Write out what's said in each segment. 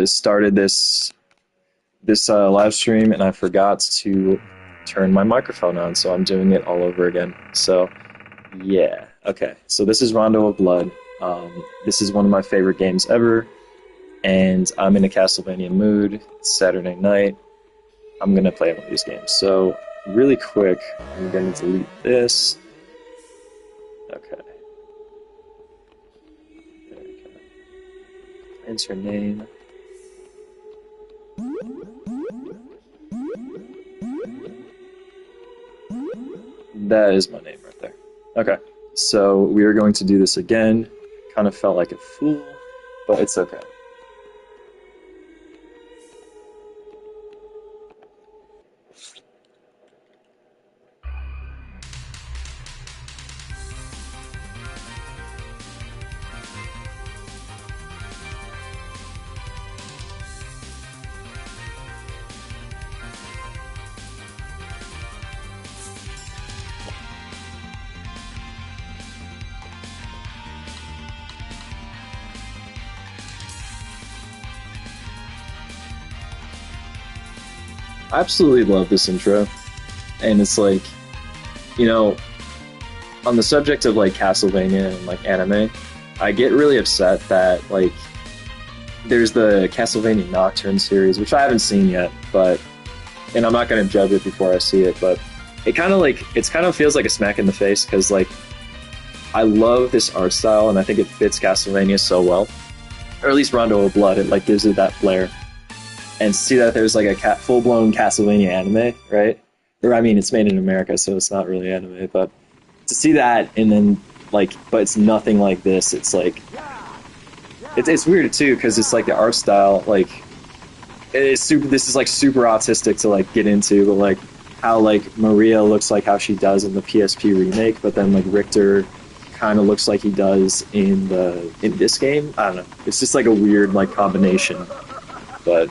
started this live stream and I forgot to turn my microphone on, so I'm doing it all over again. So yeah, okay. So this is Rondo of Blood. This is one of my favorite games ever, and I'm in a Castlevania mood. It's Saturday night. I'm gonna play one of these games. So really quick, I'm gonna delete this. Okay. There we go. Enter name. That is my name right there. Okay, so we are going to do this again. Kind of felt like a fool, but it's okay. I absolutely love this intro, and it's like, you know, on the subject of like Castlevania and like anime, I get really upset that like there's the Castlevania Nocturne series, which I haven't seen yet, but and I'm not gonna judge it before I see it, but it kind of feels like a smack in the face because like I love this art style and I think it fits Castlevania so well, or at least Rondo of Blood. It like gives it that flair. And to see that there's like a full-blown Castlevania anime, right? Or I mean, it's made in America, so it's not really anime. But to see that and then like, but it's nothing like this. It's like, it's weird too because it's like the art style, like, it's super. This is like super autistic to like get into, but like how like Maria looks like how she does in the PSP remake, but then like Richter kind of looks like he does in this game. I don't know. It's just like a weird like combination, but.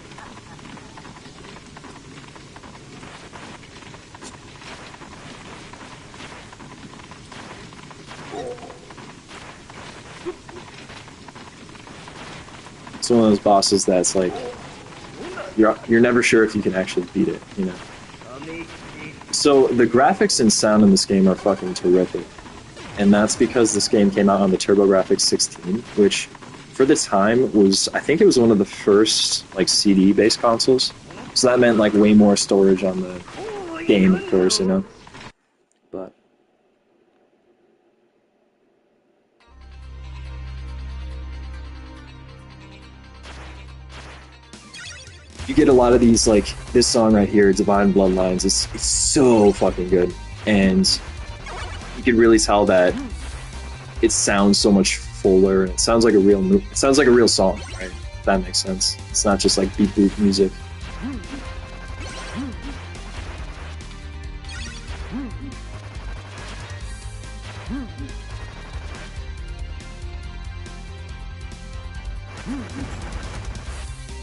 It's one of those bosses that's like you're never sure if you can actually beat it, you know. So the graphics and sound in this game are fucking terrific, and that's because this game came out on the TurboGrafx 16, which for the time was, I think it was one of the first like CD-based consoles. So that meant like way more storage on the game, of course, you know. But you get a lot of these, like this song right here, Divine Bloodlines. It's so fucking good, and you can really tell that it sounds so much fuller. And it sounds like a real song, right? If that makes sense. It's not just like beat boop music.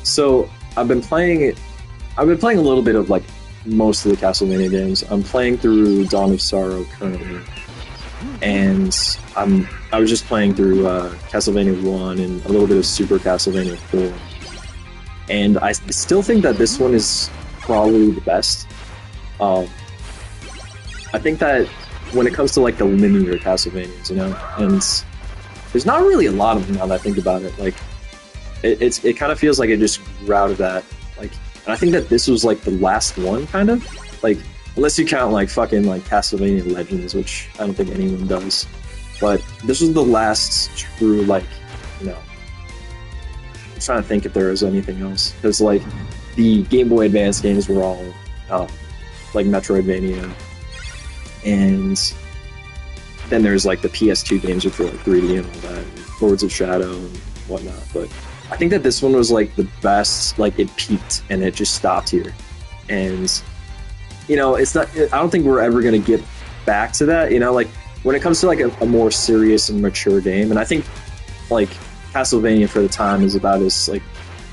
So I've been playing a little bit of like most of the Castlevania games. I'm playing through Dawn of Sorrow currently, and I was just playing through Castlevania 1 and a little bit of Super Castlevania 4. And I still think that this one is probably the best. I think that when it comes to like the linear Castlevanias, you know, and there's not really a lot of them now that I think about it. Like it kind of feels like it just grew out of that. Like, and I think that this was like the last one, kind of like, unless you count like fucking like Castlevania Legends, which I don't think anyone does. But this was the last true, like, you know. I'm trying to think if there was anything else, because like the Game Boy Advance games were all like Metroidvania, and then there's like the PS2 games which were like 3D and all that, and Lords of Shadow and whatnot. But I think that this one was like the best. Like it peaked and it just stopped here, and you know, it's not. I don't think we're ever gonna get back to that. You know, like when it comes to like a more serious and mature game, and I think like Castlevania for the time is about as like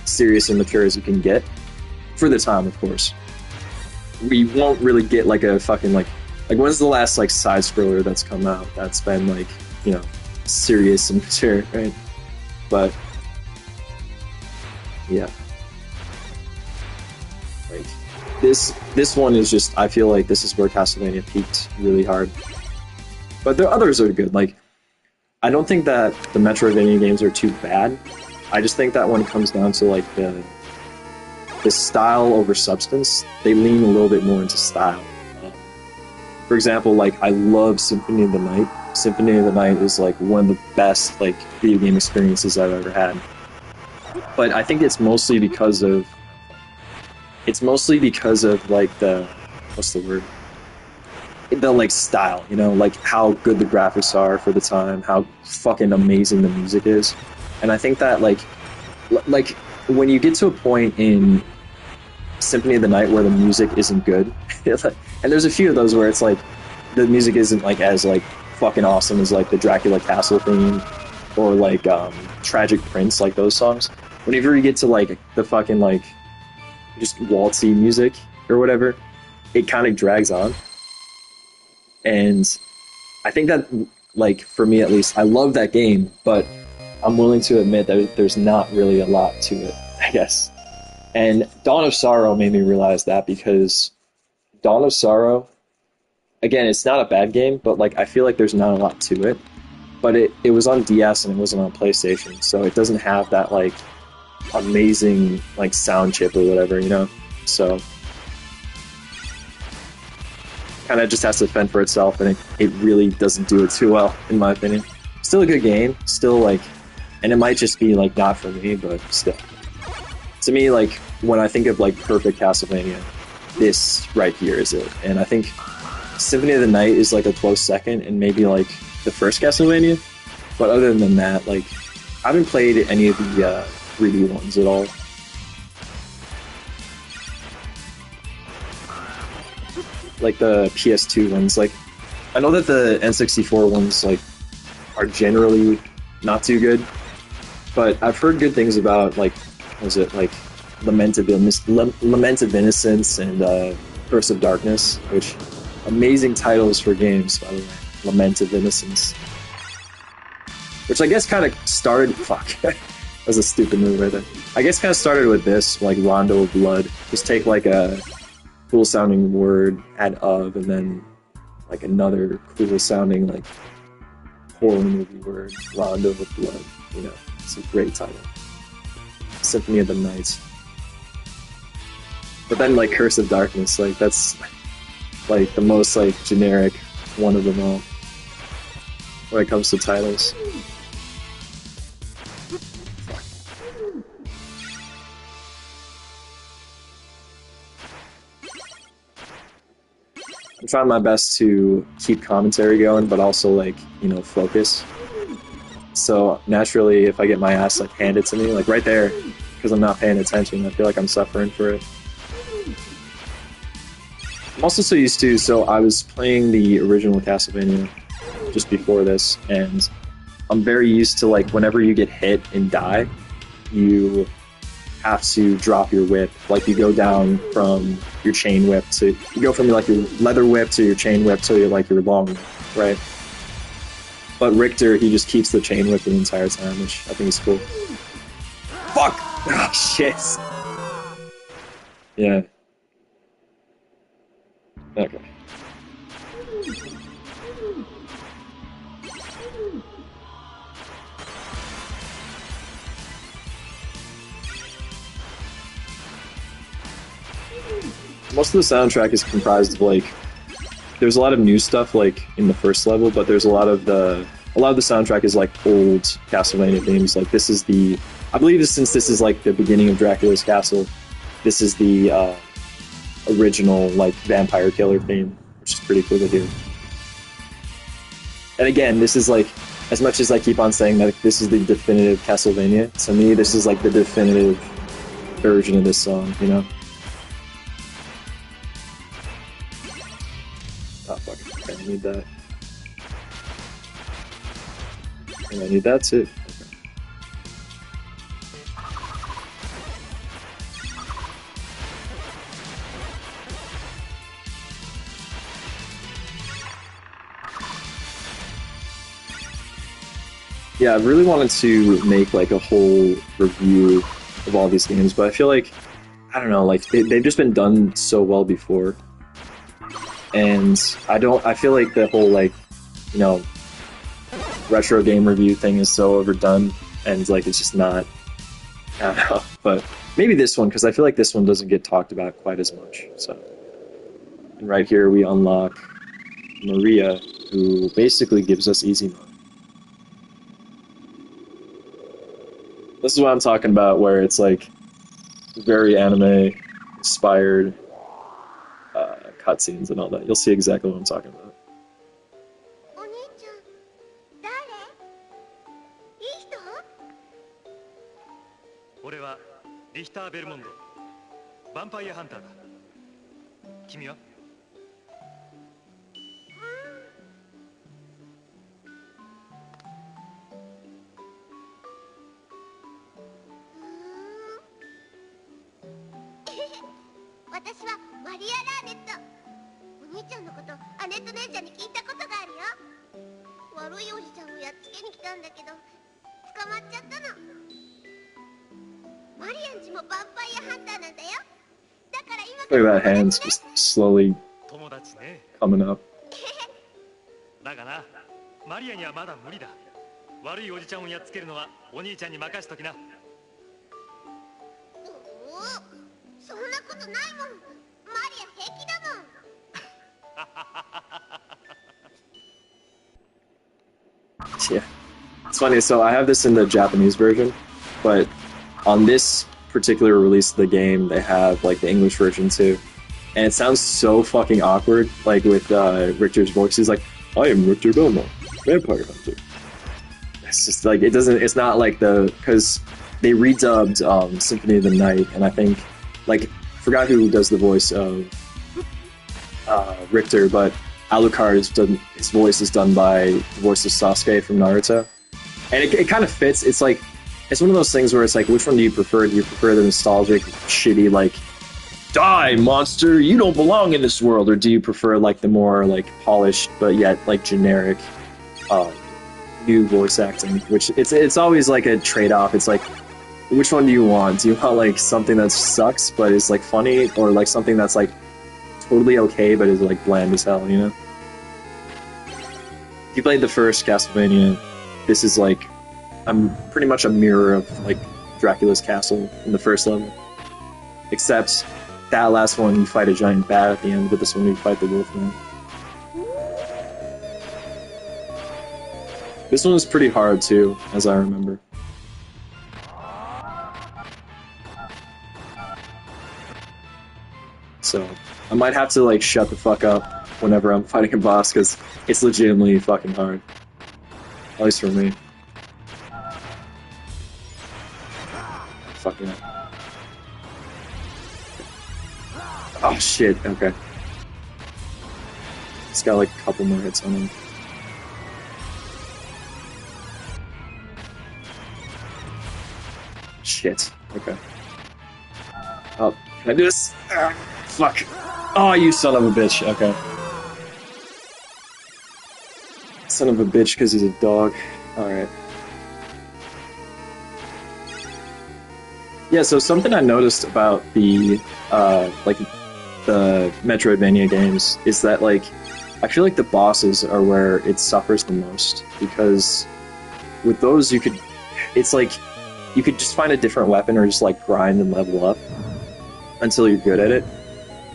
serious and mature as you can get for the time, of course. We won't really get like a fucking like when's the last like side scroller that's come out that's been like, you know, serious and mature, right? But Yeah. Like this one is just, I feel like this is where Castlevania peaked really hard. But the others are good. Like, I don't think that the Metroidvania games are too bad. I just think that when it comes down to like the style over substance, they lean a little bit more into style. For example, like, I love Symphony of the Night. Symphony of the Night is like one of the best like video game experiences I've ever had. But I think it's mostly because of like the, what's the word? The like style, you know, like how good the graphics are for the time, how fucking amazing the music is. And I think that like when you get to a point in Symphony of the Night where the music isn't good, and there's a few of those where it's like the music isn't like as like fucking awesome as like the Dracula Castle theme or like Tragic Prince, like those songs. Whenever you get to like the fucking like just waltzy music or whatever, it kind of drags on. And I think that, like, for me at least, I love that game, but I'm willing to admit that there's not really a lot to it, I guess. And Dawn of Sorrow made me realize that, because Dawn of Sorrow, again, it's not a bad game, but like I feel like there's not a lot to it. But it was on DS and it wasn't on PlayStation, so it doesn't have that like amazing like sound chip or whatever, you know? So kind of just has to fend for itself, and it really doesn't do it too well, in my opinion. Still a good game, still like, and it might just be like not for me, but still. To me, like, when I think of like perfect Castlevania, this right here is it. And I think Symphony of the Night is like a close second, and maybe like the first Castlevania. But other than that, like, I haven't played any of the 3D ones at all. Like the PS2 ones, like, I know that the N64 ones like are generally not too good, but I've heard good things about, like, was it like Lament of Innocence and Curse of Darkness, which amazing titles for games, by the way. Lament of Innocence, which I guess kind of started. Fuck, that was a stupid move right there. I guess kind of started with this, like Rondo of Blood. Just take like a cool sounding word, add of, and then like another cool sounding like horror movie word, Rondo of Blood. You know, it's a great title. Symphony of the Night. But then like Curse of Darkness, like that's like the most like generic one of them all when it comes to titles. I'm trying my best to keep commentary going, but also, like, you know, focus. So naturally, if I get my ass like handed to me, like right there, because I'm not paying attention, I feel like I'm suffering for it. I'm also so used to, so I was playing the original Castlevania just before this, and I'm very used to, like, whenever you get hit and die, you have to drop your whip. Like, you go down from your chain whip to, you go from like your leather whip to your chain whip to your, like, your long whip, right? But Richter, he just keeps the chain whip the entire time, which I think is cool. Fuck! Oh, shit. Yeah. Okay. Most of the soundtrack is comprised of, like, there's a lot of new stuff like in the first level, but there's a lot of the soundtrack is like old Castlevania themes. Like, this is the, I believe since this is like the beginning of Dracula's Castle, this is the original like vampire killer theme, which is pretty cool to hear. And again, this is like, as much as I keep on saying that this is the definitive Castlevania, to me this is like the definitive version of this song, you know? Oh fuck, okay, I need that. And I need that too. Okay. Yeah, I really wanted to make like a whole review of all these games, but I feel like, I don't know, like they've just been done so well before, and I feel like the whole like, you know, retro game review thing is so overdone, and like it's just not. I don't know, but maybe this one, because I feel like this one doesn't get talked about quite as much. So, and right here we unlock Maria, who basically gives us easy mode. This is what I'm talking about, where it's like very anime-inspired cutscenes and all that. You'll see exactly what I'm talking about. 俺はリヒター・ベルモンド、ヴァンパイアハンターだ。君は？私はマリア・ラーネット。お兄ちゃんのことアネット姉ちゃんに聞いたことがあるよ。悪いおじちゃんをやっつけに来たんだけど捕まっちゃったの。マリアンジもヴァンパイアハンターなんだよ。だから今から Look at that hands just slowly coming up. だがな、マリアにはまだ無理だ。悪いおじちゃんをやっつけるのはお兄ちゃんに任しときな。そんなことないもん。マリア平気だもん。Yeah, it's funny. So I have this in the Japanese version, but on this particular release of the game, they have like the English version too, and it sounds so fucking awkward. Like with Richter's voice, he's like, "I am Richter Belmont, vampire hunter." It's just like it doesn't. It's not like because they redubbed Symphony of the Night, and I think like I forgot who does the voice of Richter, but Alucard's his voice is done by the voice of Sasuke from Naruto, and it kind of fits. It's like it's one of those things where it's like, which one do you prefer? Do you prefer the nostalgic, shitty like, "Die, monster! You don't belong in this world," or do you prefer like the more like polished but yet like generic, new voice acting? Which it's always like a trade-off. It's like, which one do you want? Do you want like something that sucks but is like funny, or like something that's like totally okay but is like bland as hell? You know? If you played the first Castlevania, this is like I'm pretty much a mirror of like Dracula's castle in the first level, except that last one you fight a giant bat at the end, but this one you fight the wolfman. This one is pretty hard too, as I remember. So I might have to like shut the fuck up whenever I'm fighting a boss, because it's legitimately fucking hard, at least for me. Fucking hell. Oh shit, okay. It's got like a couple more hits on him. Shit, okay. Oh, can I do this? Fuck. Oh, you son of a bitch, okay. Son of a bitch because he's a dog. Alright. Yeah, so something I noticed about the like the Metroidvania games is that like I feel like the bosses are where it suffers the most, because with those it's like you could just find a different weapon or just like grind and level up until you're good at it.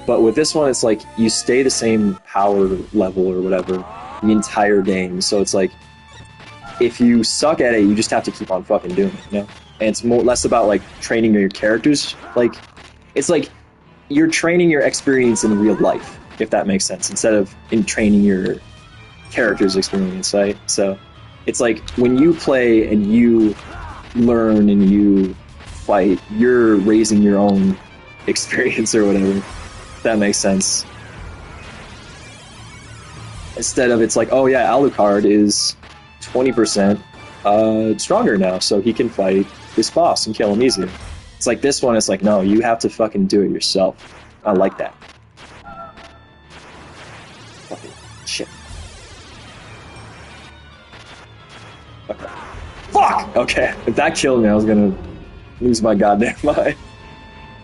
But with this one, it's like you stay the same power level or whatever the entire game. So it's like if you suck at it, you just have to keep on fucking doing it, you know? And it's less about like training your characters. Like it's like you're training your experience in real life, if that makes sense, instead of in training your character's experience, right? So it's like when you play and you learn and you fight, you're raising your own experience or whatever. If that makes sense. Instead of it's like, oh yeah, Alucard is 20% stronger now, so he can fight this boss and kill him easier. It's like this one, it's like, no, you have to fucking do it yourself. I like that. Fucking shit. Okay. Fuck! Okay, if that killed me, I was gonna lose my goddamn mind.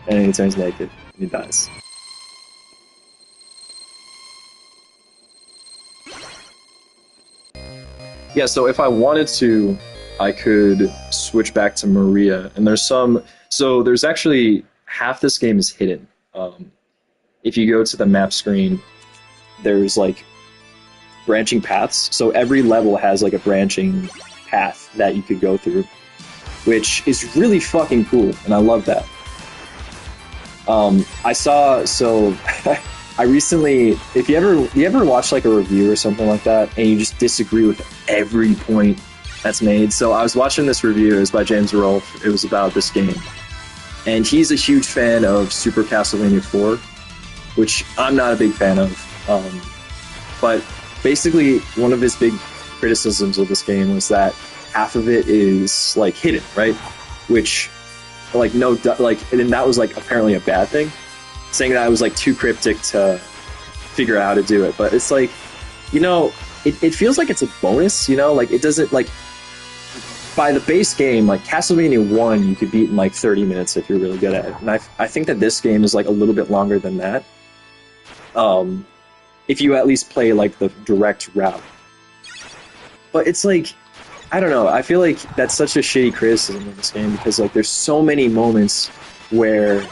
And then he turns naked. And he dies. Yeah, so if I wanted to, I could switch back to Maria. And there's some... So there's actually... Half this game is hidden. If you go to the map screen, there's like branching paths. So every level has like a branching path that you could go through, which is really fucking cool, and I love that. I saw, so I recently, if you ever watch like a review or something like that, and you just disagree with every point that's made. So I was watching this review, it was by James Rolfe, it was about this game. And he's a huge fan of Super Castlevania 4, which I'm not a big fan of. But basically, one of his big criticisms of this game was that half of it is like hidden, right? Which, like, and that was like apparently a bad thing, saying that it was like too cryptic to figure out how to do it. But it's like, you know, it feels like it's a bonus, you know, like it doesn't like. By the base game, like Castlevania 1, you could beat in like 30 minutes if you're really good at it. And I think that this game is like a little bit longer than that. If you at least play like the direct route. But it's like, I don't know, I feel like that's such a shitty criticism of this game because like there's so many moments where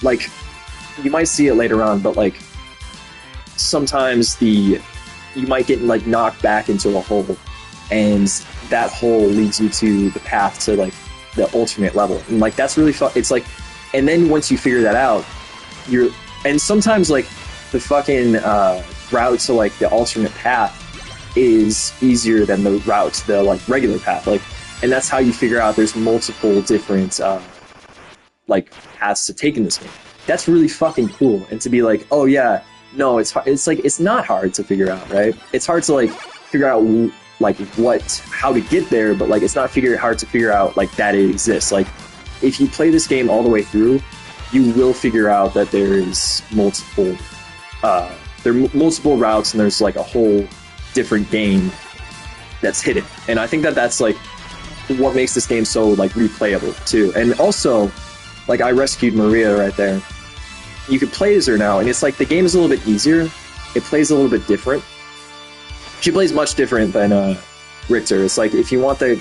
like you might see it later on, but like sometimes you might get like knocked back into a hole, and that hole leads you to the path to like the alternate level, and like that's really fun. It's like, and then once you figure that out, and sometimes like the fucking route to like the alternate path is easier than the route to the like regular path, like, and that's how you figure out there's multiple different like paths to take in this game. That's really fucking cool, and to be like, oh yeah, no, it's like it's not hard to figure out, right? It's hard to like figure out like how to get there, but like it's not hard to figure out like that it exists. Like if you play this game all the way through, you will figure out that there is multiple multiple routes, and there's like a whole different game that's hidden. And I think that that's like what makes this game so like replayable too. And also, like I rescued Maria right there. You could play as her now, and it's like the game is a little bit easier. It plays a little bit different. She plays much different than Richter. It's like if you want the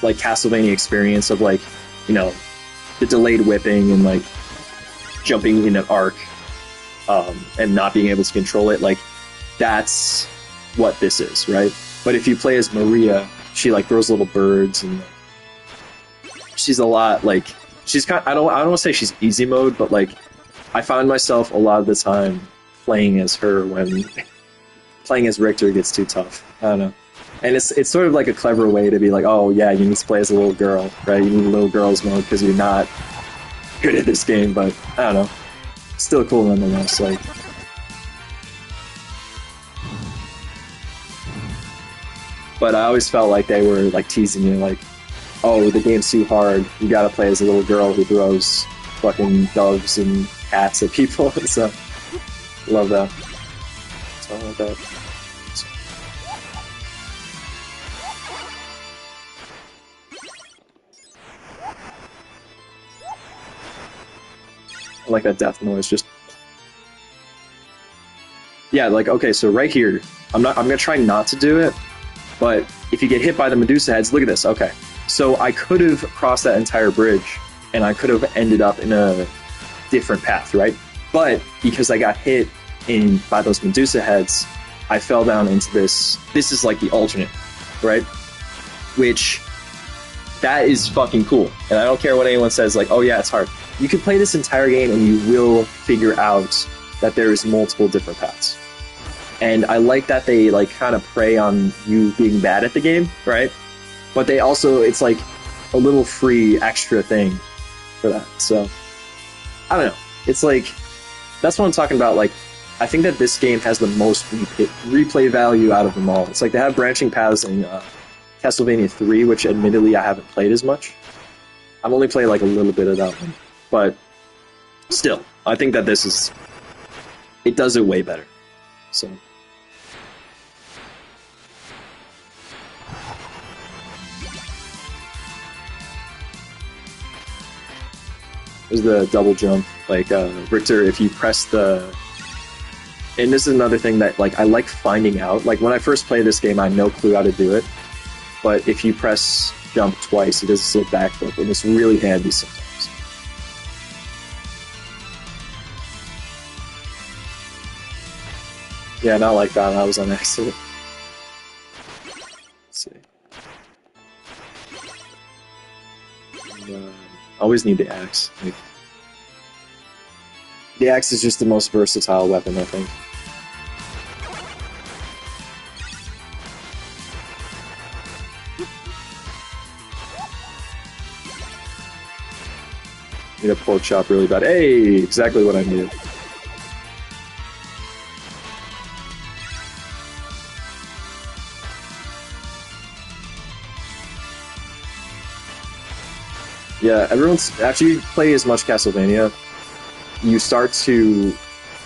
like Castlevania experience of like, you know, the delayed whipping and like jumping in an arc and not being able to control it, like that's what this is, right? But if you play as Maria, she like throws little birds, and she's a lot like she's kind. I don't want to say she's easy mode, but like I find myself a lot of the time playing as her when playing as Richter gets too tough. I don't know. And it's sort of like a clever way to be like, oh yeah, you need to play as a little girl, right? You need a little girl's mode because you're not good at this game, but I don't know. Still cool nonetheless. Like, but I always felt like they were like teasing me, like, oh, the game's too hard. You gotta play as a little girl who throws fucking doves and cats at people and stuff. Love that. So I love that. I like that death noise. Just yeah, like okay. So right here, I'm gonna try not to do it, but if you get hit by the Medusa heads, look at this. Okay, so I could have crossed that entire bridge, and I could have ended up in a different path, right? But because I got hit by those Medusa heads, I fell down into this. This is like the alternate, right? Which that is fucking cool, and I don't care what anyone says. Like, oh yeah, it's hard. You can play this entire game and you will figure out that there's multiple different paths. And I like that they like kind of prey on you being bad at the game, right? But they also, it's like a little free extra thing for that. So, I don't know. It's like, that's what I'm talking about. Like, I think that this game has the most replay value out of them all. It's like they have branching paths in Castlevania 3, which admittedly I haven't played as much. I've only played like a little bit of that one. But still, I think that this is... It does it way better. So... There's the double jump. Like, Richter, if you press the... And this is another thing that, like, I like finding out. Like, when I first play this game, I had no clue how to do it. But if you press jump twice, it does this little backflip, and it's really handy sometimes. Yeah, not like that. That was on accident. Let's see. And, always need the axe. Like, the axe is just the most versatile weapon, I think. Need a pork chop really bad. Hey, exactly what I needed. Yeah, everyone's... After you play as much Castlevania, you start to,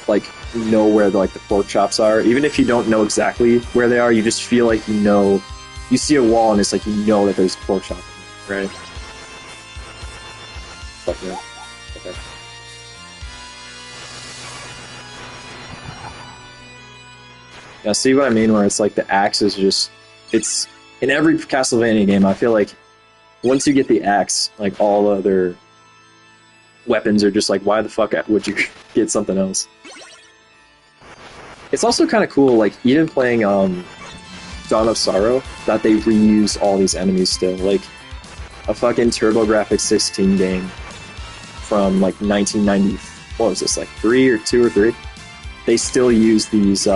like, know where the pork chops are. Even if you don't know exactly where they are, you just feel like you know... You see a wall and it's like you know that there's a pork chop in there, right? Fuck yeah. Okay. Now, see what I mean? Where it's like the axe is just... It's... In every Castlevania game, I feel like once you get the axe, like, all other weapons are just like, why the fuck would you get something else? It's also kind of cool, like, even playing Dawn of Sorrow, that they reuse all these enemies still. Like, a fucking TurboGrafx 16 game from, like, 1990... What was this, like, 3 or 2 or 3? They still use these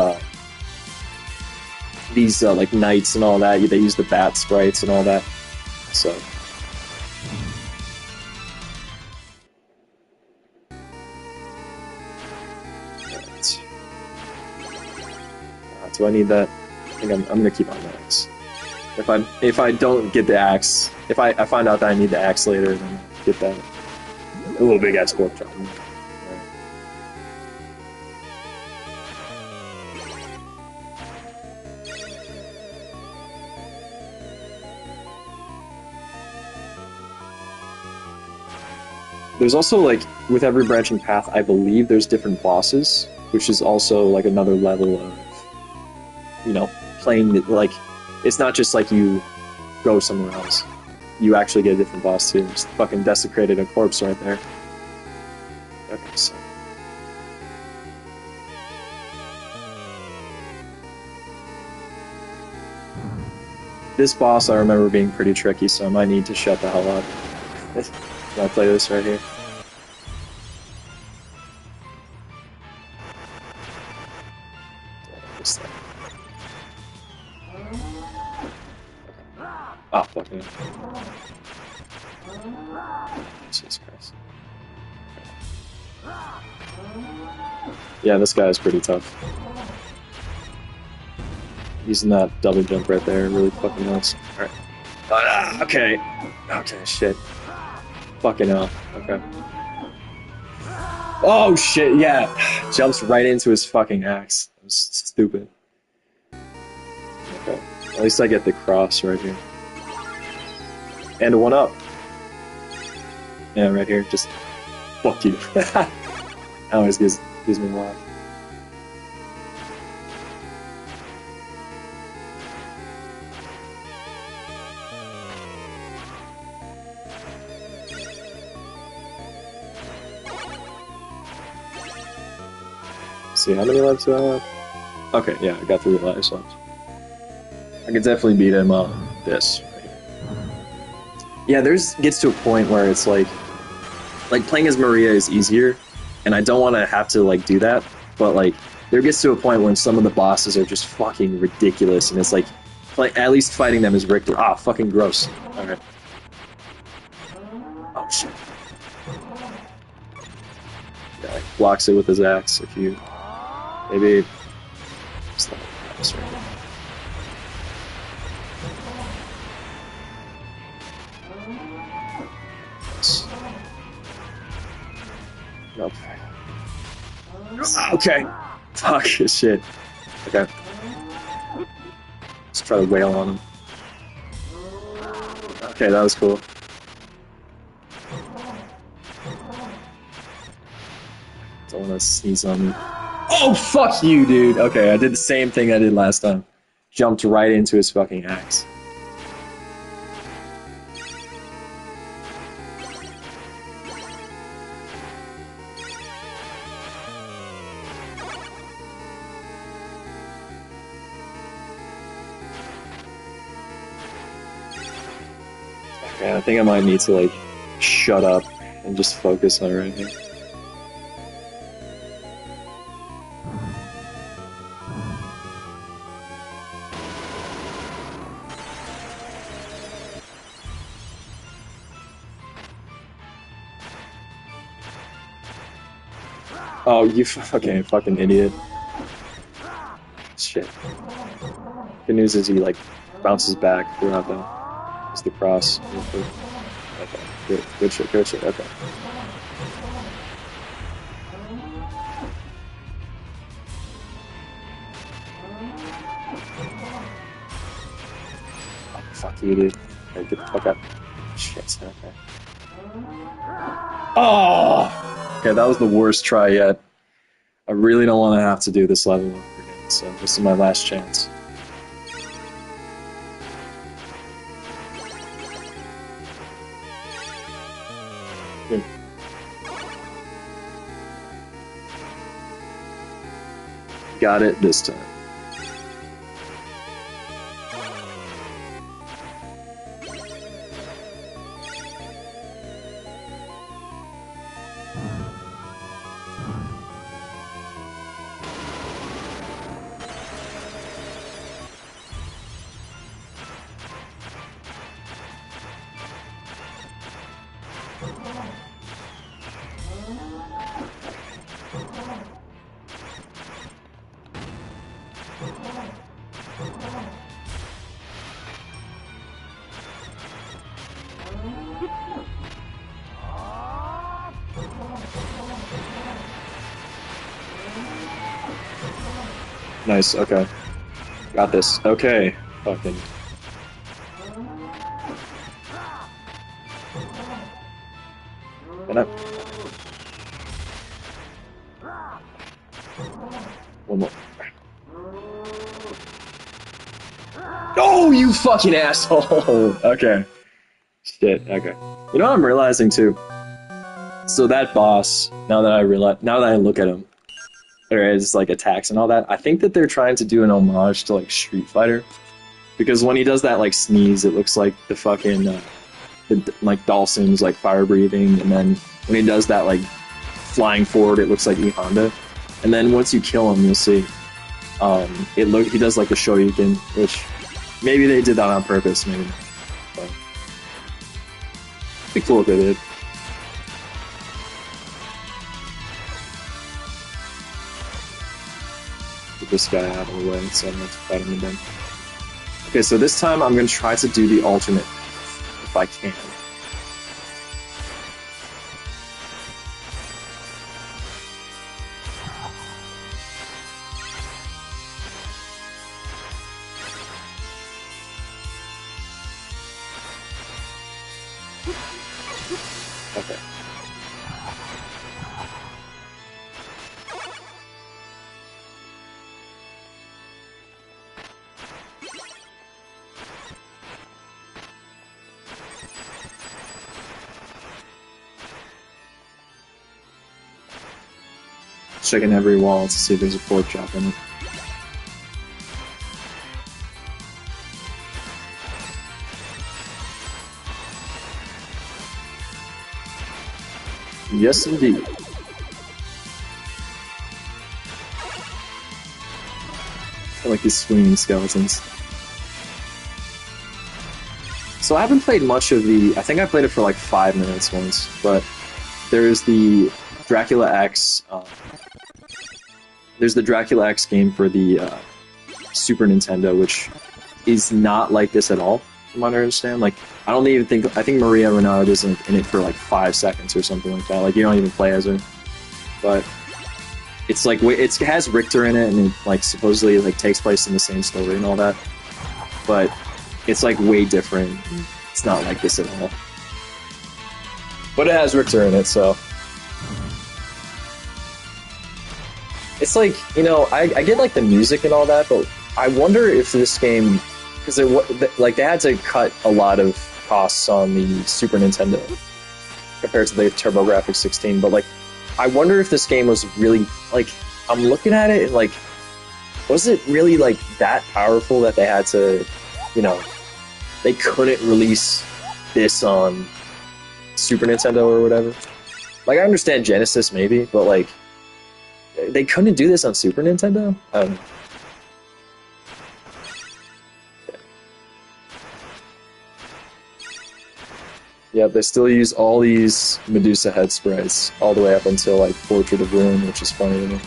like, knights and all that. They use the bat sprites and all that. So... Do I need that? I think I'm gonna keep on the axe. If I don't get the axe, if I find out that I need the axe later, then get that. A little big ass pork chop. There's also, like, with every branching path, I believe there's different bosses, which is also, like, another level of, you know, playing it. Like, it's not just like you go somewhere else. You actually get a different boss too. Just fucking desecrated a corpse right there. Okay, so... This boss I remember being pretty tricky, so I might need to shut the hell up. Can I play this right here? Oh, fuck me. Jesus Christ. Yeah, this guy is pretty tough. Using that double jump right there really fucking helps. Alright. Okay. Okay, shit. Fucking hell. Okay. Oh shit, yeah! Jumps right into his fucking axe. That was stupid. Okay. At least I get the cross right here. And a 1-up. Yeah, right here. Just... Fuck you. Always gives me a laugh. See, how many lives do I have? Okay, yeah, I got 3 lives left. I could definitely beat him on this. Yeah, gets to a point where it's like playing as Maria is easier, and I don't want to have to like do that, but like there gets to a point when some of the bosses are just fucking ridiculous, and it's like at least fighting them is Richter. Ah, fucking gross. Alright. Oh shit. Yeah, like blocks it with his axe if you maybe just like this right here. Nope. Okay. Fuck shit. Okay. Let's try to wail on him. Okay, that was cool. Don't want to sneeze on me. Oh, fuck you, dude. Okay, I did the same thing I did last time. Jumped right into his fucking axe. Okay, I think I might need to, like, shut up and just focus on it right here. Oh, you okay, fucking idiot. Shit. Good news is he, like, bounces back throughout the cross. Okay, good shit, okay. Oh, fuck you, dude. Okay, get the fuck up. Shit, okay. Oh! Okay, that was the worst try yet. I really don't want to have to do this level over again, so this is my last chance. Here. Got it this time. Nice, okay. Got this. Okay. Fucking. Get up. One more. Oh, you fucking asshole! Okay. Shit, okay. You know what I'm realizing too? So that boss, now that I look at him, or his like attacks and all that, I think that they're trying to do an homage to like Street Fighter, because when he does that like sneeze, it looks like the fucking like Dawson's like fire breathing, and then when he does that like flying forward, it looks like E Honda, and then once you kill him, you'll see he does like a Shoryuken, which maybe they did that on purpose, maybe not. But it'd be cool if they did. This guy out of the way so I don't have to fight him again. Okay, so this time I'm going to try to do the alternate, if I can. Okay. Checking every wall to see if there's a pork chop in it. Yes, indeed. I like these swinging skeletons. So I haven't played much of the... I think I played it for like 5 minutes once, but there's the Dracula X... there's the Dracula X game for the Super Nintendo, which is not like this at all, from what I understand. Like, I don't even think... I think Maria Renard is in it for like 5 seconds or something like that. Like, you don't even play as her. But it's like... it has Richter in it, and it like supposedly like takes place in the same story and all that. But it's like way different. It's not like this at all. But it has Richter in it, so... It's like, you know, I get like the music and all that, but I wonder if this game, because like they had to cut a lot of costs on the Super Nintendo compared to the TurboGrafx 16, but like I wonder if this game was really like, I'm looking at it and like, was it really like that powerful that they had to, you know, they couldn't release this on Super Nintendo or whatever? Like I understand Genesis maybe, but like they couldn't do this on Super Nintendo? Yeah, they still use all these Medusa head sprites all the way up until like Portrait of Ruin, which is funny to me.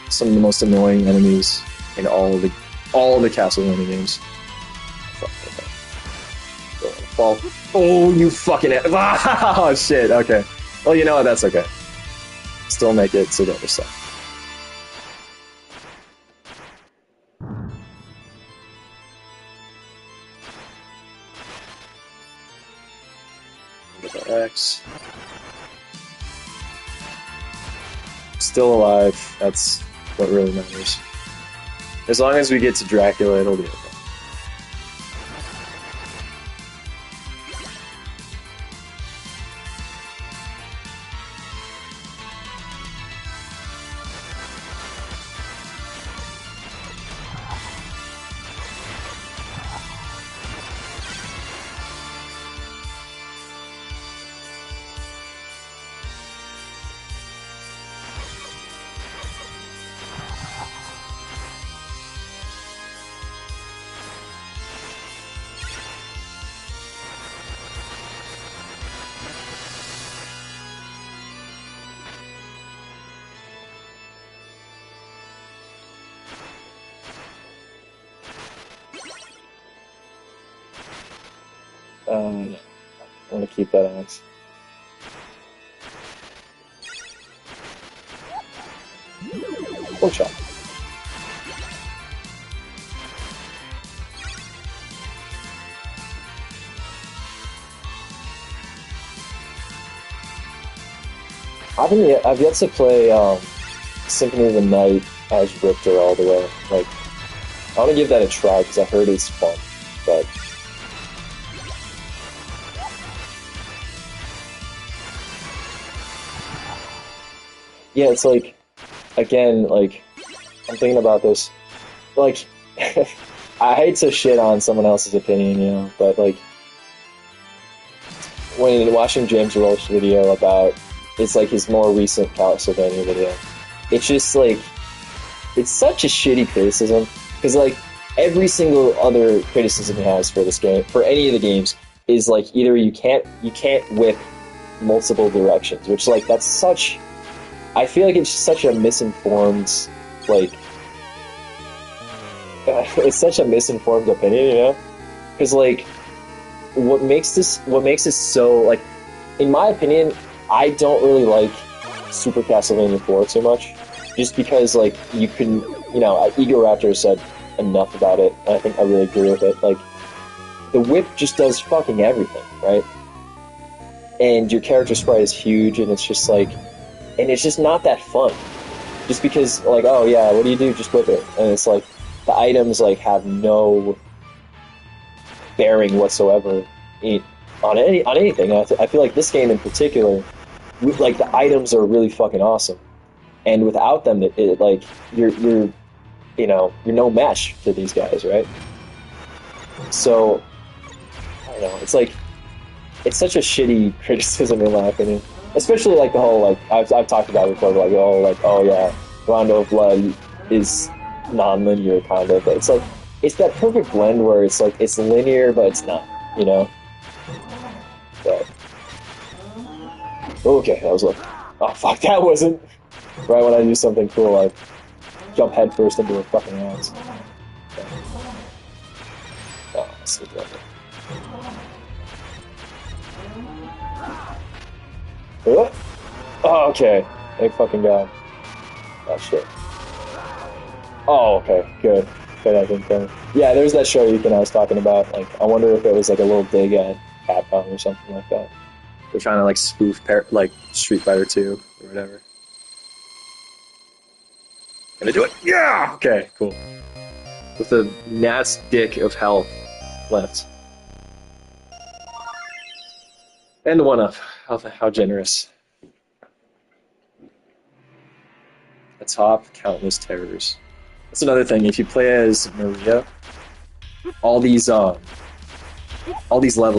Some of the most annoying enemies in all of the Castlevania games. Fall. Oh, you fucking oh shit. Okay. Well, you know what? That's okay. Still make it to the other side. X. Still alive. That's what really matters. As long as we get to Dracula, it'll be okay. I want to keep that axe. Pork chop. I've yet to play Symphony of the Night as Richter all the way. Like, I want to give that a try because I heard it's fun, but. Yeah, it's like, again, like, I'm thinking about this, like, I hate to shit on someone else's opinion, you know, but, like, when watching James Rolfe's video about, it's like his more recent Castlevania video, it's just, like, it's such a shitty criticism, because, like, every single other criticism he has for this game, for any of the games, is, like, either you can't whip multiple directions, which, like, that's such... I feel like it's such a misinformed, like, it's such a misinformed opinion, you know? Because, like, what makes it so, like, in my opinion, I don't really like Super Castlevania 4 too much, just because, like, you can, you know, Ego Raptor said enough about it, and I think I really agree with it. Like, the whip just does fucking everything, right? And your character sprite is huge, and it's just, like, and it's just not that fun. Just because, like, oh yeah, what do you do? Just whip it. And it's like, the items, like, have no bearing whatsoever on anything. And I feel like this game in particular, like, the items are really fucking awesome. And without them, it like, you're you know, you're no match to these guys, right? So, I don't know, it's like, it's such a shitty criticism in my opinion. Especially, like, the whole, like, I've talked about it before, like, oh yeah, Rondo of Blood is non-linear, kind of, but it's like, it's that perfect blend where it's like, it's linear, but it's not, you know? But, okay, that was like, oh fuck, that wasn't, right when I do something cool, I jump headfirst into a fucking axe. Oh, let's look at it. Oh, okay. Thank fucking God. Oh, shit. Oh, okay. Good. But I think, yeah, there's that show I was talking about. Like, I wonder if it was like a little dig at Capcom or something like that. They're trying to like spoof like Street Fighter 2 or whatever. Gonna do it? Yeah! Okay, cool. With a gnat's dick of health left. And one up. How generous. Atop countless terrors. That's another thing. If you play as Maria, all these levels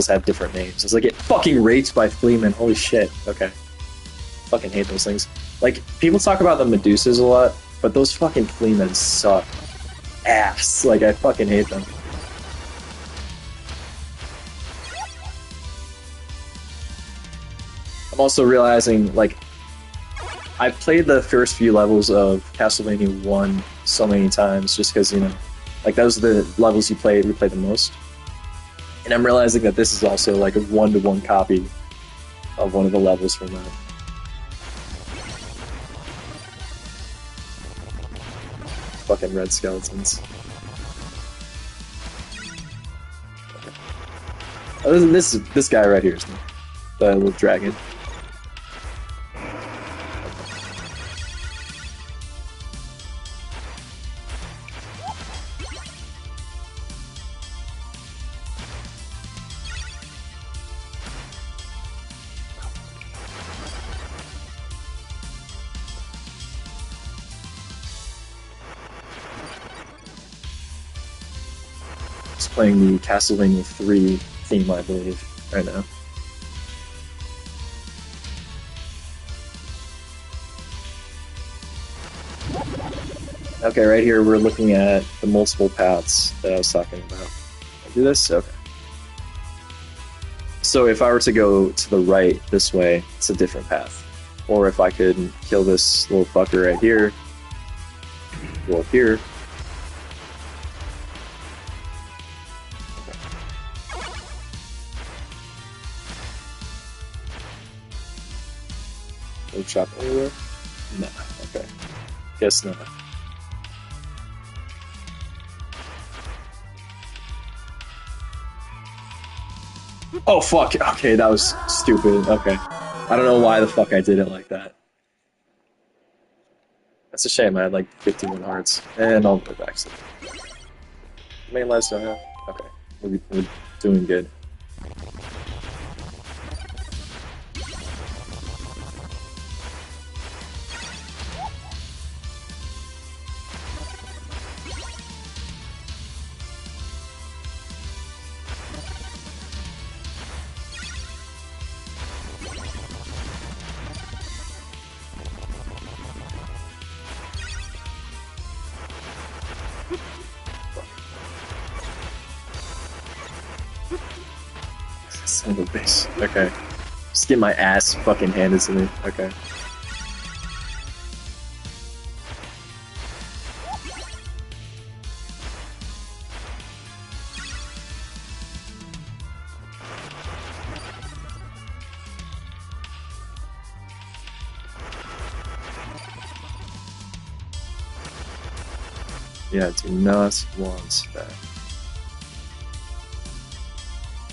have different names. It's like, get fucking raped by Fleaman. Holy shit. Okay. Fucking hate those things. Like, people talk about the Medusas a lot, but those fucking Fleamans suck ass. Like, I fucking hate them. I'm also realizing, like, I've played the first few levels of Castlevania 1 so many times just because, you know, like, those are the levels you play the most. And I'm realizing that this is also like a one-to-one copy of one of the levels from that. Fucking red skeletons. Oh, this guy right here is the little dragon. Playing the Castlevania 3 theme, I believe, right now. Okay, right here we're looking at the multiple paths that I was talking about. Can I do this? Okay. So if I were to go to the right this way, it's a different path. Or if I could kill this little fucker right here, go up here. No chop anywhere? No. Okay. Guess not. Oh fuck! Okay, that was stupid. Okay. I don't know why the fuck I did it like that. That's a shame, I had like 51 hearts. And I'll go back to it. How many lives do I have? Okay. We're doing good. Son of a bitch. Okay. Just get my ass fucking handed to me. Okay. Yeah, do not want that.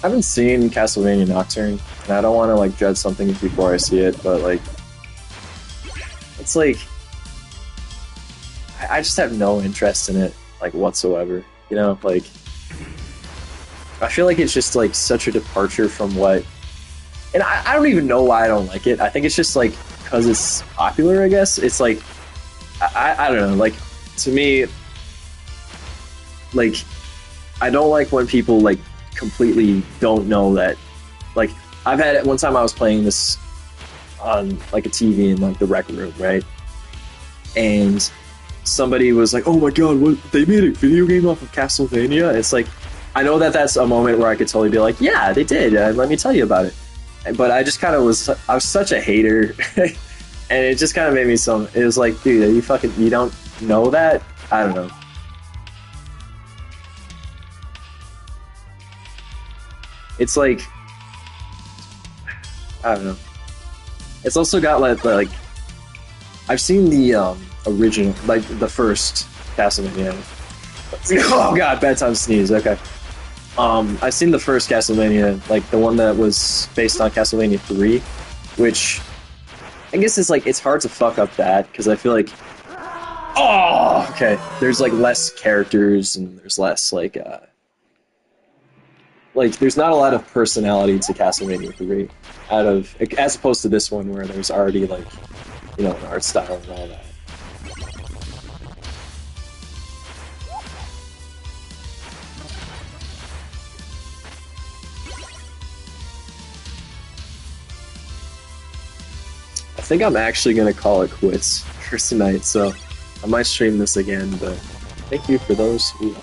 I haven't seen Castlevania Nocturne, and I don't want to like judge something before I see it, but like, it's like, I just have no interest in it, like, whatsoever, you know, like, I feel like it's just like such a departure from what, and I don't even know why I don't like it. I think it's just like, because it's popular, I guess. It's like, I don't know, like, to me, like, I don't like when people like completely don't know that, like, I've had it one time I was playing this on like a TV in like the rec room, right? And somebody was like, "Oh my god, what, they made a video game off of Castlevania?" It's like, I know that that's a moment where I could totally be like, "Yeah, they did. Let me tell you about it." But I just kind of was, I was such a hater, and it just kind of made me so. It was like, dude, you don't know that? I don't know. It's like, I don't know. It's also got like I've seen the original, like the first Castlevania, Oh god, bad time to sneeze. Okay. I've seen the first Castlevania, like the one that was based on Castlevania 3, which I guess is like it's hard to fuck up that because I feel like okay, there's like less characters and there's less like there's not a lot of personality to Castlevania 3 as opposed to this one where there's already like an art style and all that. I think I'm actually gonna call it quits for tonight, so I might stream this again, but thank you for those who